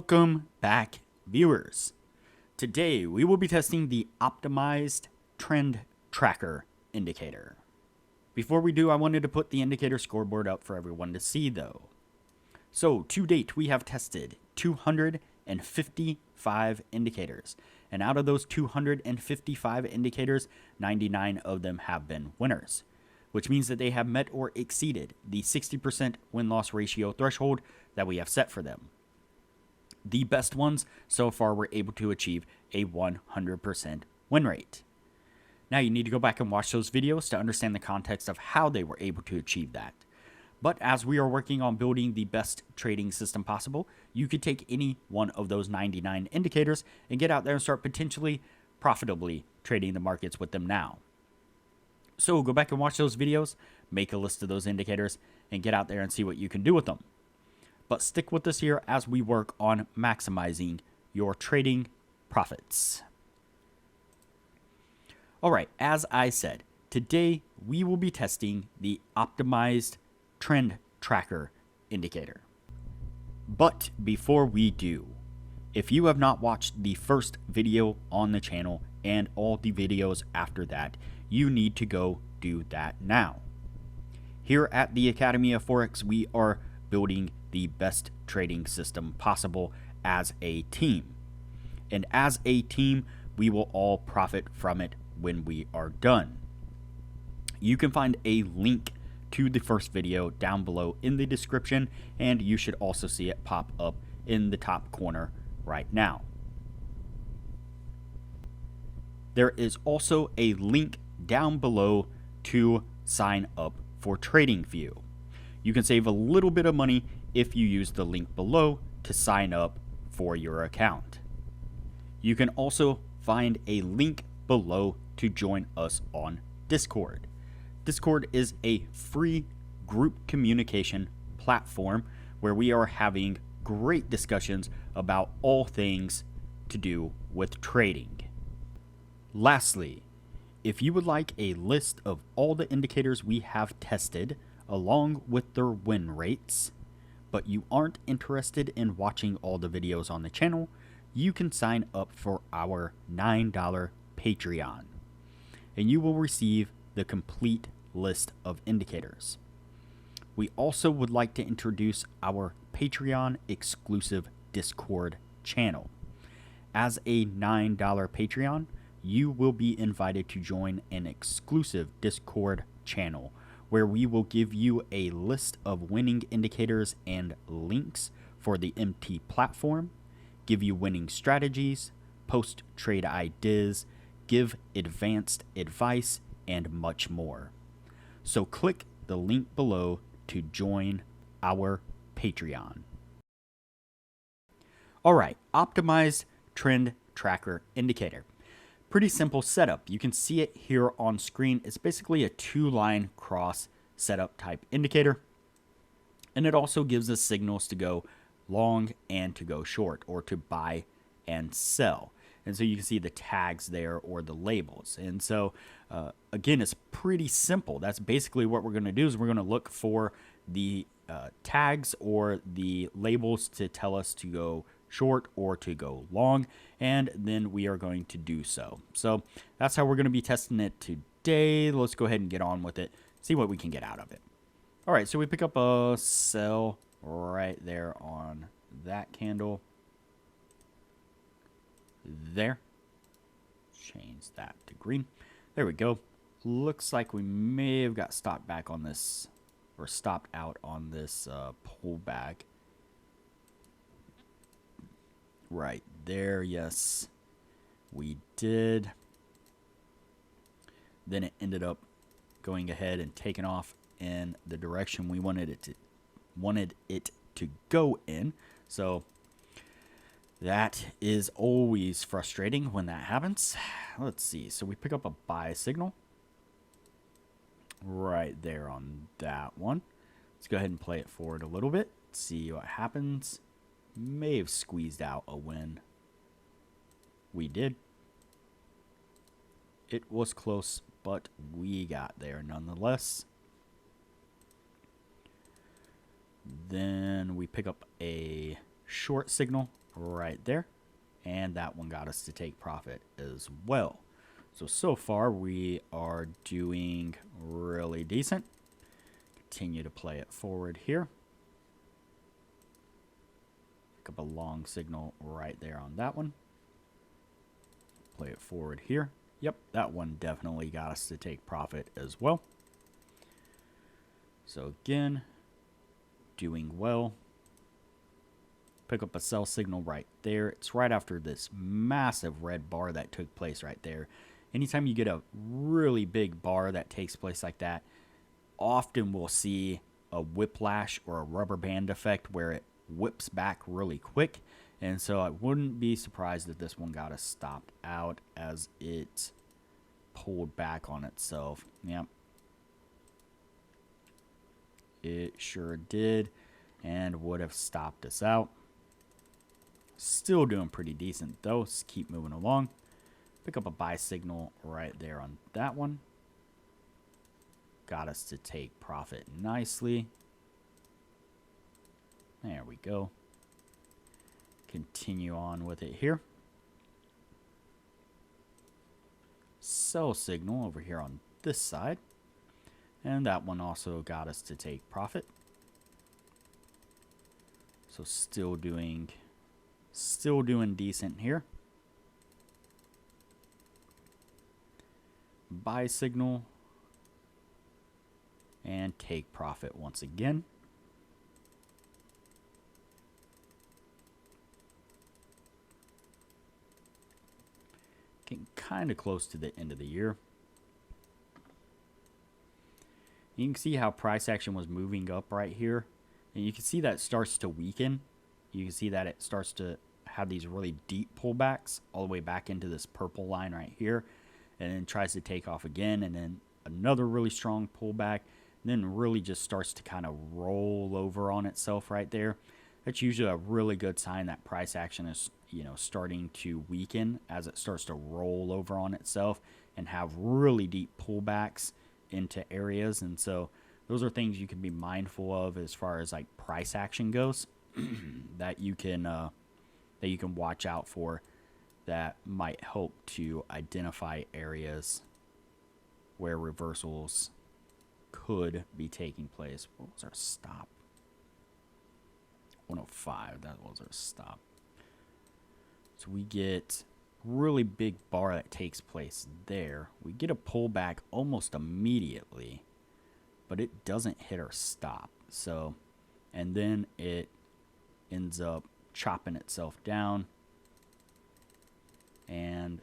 Welcome back, viewers. Today we will be testing the optimized trend tracker indicator. Before we do, I wanted to put the indicator scoreboard up for everyone to see though. So to date we have tested 255 indicators, and out of those 255 indicators, 99 of them have been winners, which means that they have met or exceeded the 60% win-loss ratio threshold that we have set for them. The best ones so far were able to achieve a 100% win rate. Now you need to go back and watch those videos to understand the context of how they were able to achieve that. But as we are working on building the best trading system possible, you could take any one of those 99 indicators and get out there and start potentially profitably trading the markets with them now. So go back and watch those videos, make a list of those indicators, and get out there and see what you can do with them. But stick with us here as we work on maximizing your trading profits. Alright, as I said, today we will be testing the optimized trend tracker indicator. But before we do, if you have not watched the first video on the channel and all the videos after that, you need to go do that now. Here at the Academy of Forex, we are building the best trading system possible as a team. And as a team, we will all profit from it when we are done. You can find a link to the first video down below in the description, and you should also see it pop up in the top corner right now. There is also a link down below to sign up for TradingView. You can save a little bit of money if you use the link below to sign up for your account. You can also find a link below to join us on Discord. Discord is a free group communication platform where we are having great discussions about all things to do with trading. Lastly, if you would like a list of all the indicators we have tested along with their win rates, but you aren't interested in watching all the videos on the channel, you can sign up for our $9 Patreon, and you will receive the complete list of indicators. We also would like to introduce our Patreon exclusive Discord channel. As a $9 Patreon, you will be invited to join an exclusive Discord channel where we will give you a list of winning indicators and links for the MT platform, give you winning strategies, post trade ideas, give advanced advice, and much more. So click the link below to join our Patreon. Alright, optimized trend tracker indicator. Pretty simple setup. You can see it here on screen. It's basically a two-line cross setup type indicator. And it also gives us signals to go long and to go short, or to buy and sell. And so you can see the tags there, or the labels. And so again, it's pretty simple. That's basically what we're going to do, is we're going to look for the tags or the labels to tell us to go short or to go long, and then we are going to do so. So that's how we're going to be testing it today. Let's go ahead and get on with it, see what we can get out of it. All right, so we pick up a sell right there on that candle there. Change that to green. There we go. Looks like we may have got stopped back on this, or stopped out on this pullback right there. Yes, we did. Then it ended up going ahead and taking off in the direction we wanted it to go in. So that is always frustrating when that happens. Let's see. So we pick up a buy signal right there on that one. Let's go ahead and play it forward a little bit, see what happens. May have squeezed out a win. We did. It was close, but we got there nonetheless. Then we pick up a short signal right there. And that one got us to take profit as well. So far we are doing really decent. Continue to play it forward here. Pick up a long signal right there on that one. Play it forward here. Yep, that one definitely got us to take profit as well. So again, doing well. Pick up a sell signal right there. It's right after this massive red bar that took place right there. Anytime you get a really big bar that takes place like that, often we'll see a whiplash or a rubber band effect where it whips back really quick. And so I wouldn't be surprised if this one got us stopped out as it pulled back on itself. Yep. It sure did, and would have stopped us out. Still doing pretty decent though. Let's keep moving along. Pick up a buy signal right there on that one. Got us to take profit nicely. There we go. Continue on with it here. Sell signal over here on this side. And that one also got us to take profit. So still doing decent here. Buy signal. And take profit once again. Getting kind of close to the end of the year. You can see how price action was moving up right here. And you can see that it starts to weaken. You can see that it starts to have these really deep pullbacks all the way back into this purple line right here. And then tries to take off again. And then another really strong pullback. And then really just starts to kind of roll over on itself right there. That's usually a really good sign that price action is, starting to weaken as it starts to roll over on itself and have really deep pullbacks into areas. And so those are things you can be mindful of as far as like price action goes that you can watch out for, that might help to identify areas where reversals could be taking place. What was our stop? 105. That was our stop. So we get really big bar that takes place there. We get a pullback almost immediately, but it doesn't hit our stop. So, and then it ends up chopping itself down, and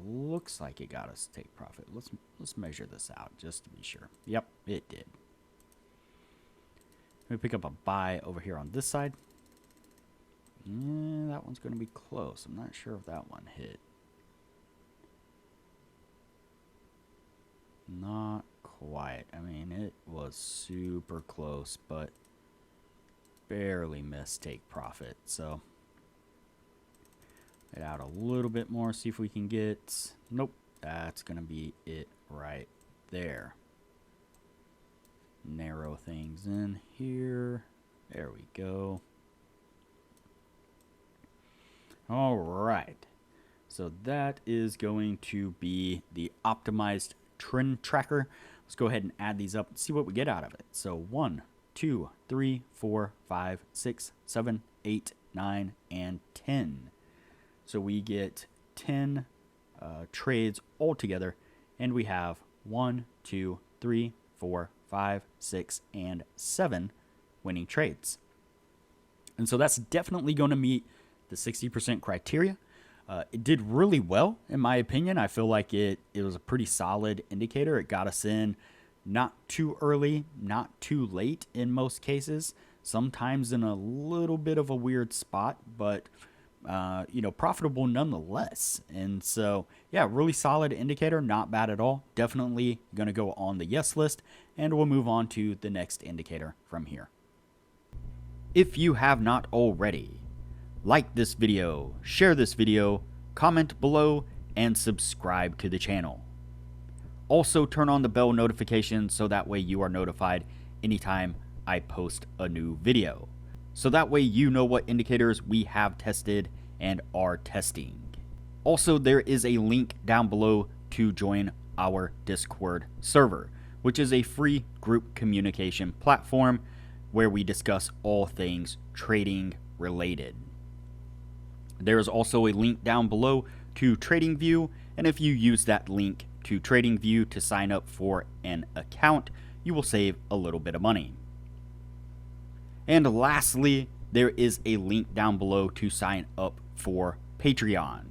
looks like it got us to take profit. Let's measure this out just to be sure. Yep, it did. Let me pick up a buy over here on this side. Yeah, that one's going to be close. I'm not sure if that one hit. Not quite. I mean, it was super close, but barely missed take profit. So, get out a little bit more, see if we can get... Nope, that's going to be it right there. Narrow things in here. There we go. All right. So that is going to be the optimized trend tracker. Let's go ahead and add these up and see what we get out of it. So 1, 2, 3, 4, 5, 6, 7, 8, 9, and 10. So we get 10 trades altogether, and we have 1, 2, 3, 4, 5, 6, and 7 winning trades. And so that's definitely going to meet the 60% criteria. It did really well, in my opinion. I feel like it was a pretty solid indicator. It got us in not too early, not too late in most cases, sometimes in a little bit of a weird spot, but profitable nonetheless. And so, yeah, really solid indicator, not bad at all. Definitely going to go on the yes list, and we'll move on to the next indicator from here. If you have not already, like this video, share this video, comment below, and subscribe to the channel. Also turn on the bell notification so that way you are notified anytime I post a new video. so that way you know what indicators we have tested and are testing. Also, there is a link down below to join our Discord server, which is a free group communication platform where we discuss all things trading related. There is also a link down below to TradingView, and if you use that link to TradingView to sign up for an account, you will save a little bit of money. And lastly, there is a link down below to sign up for Patreon.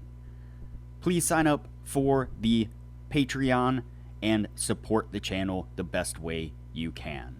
Please sign up for the Patreon and support the channel the best way you can.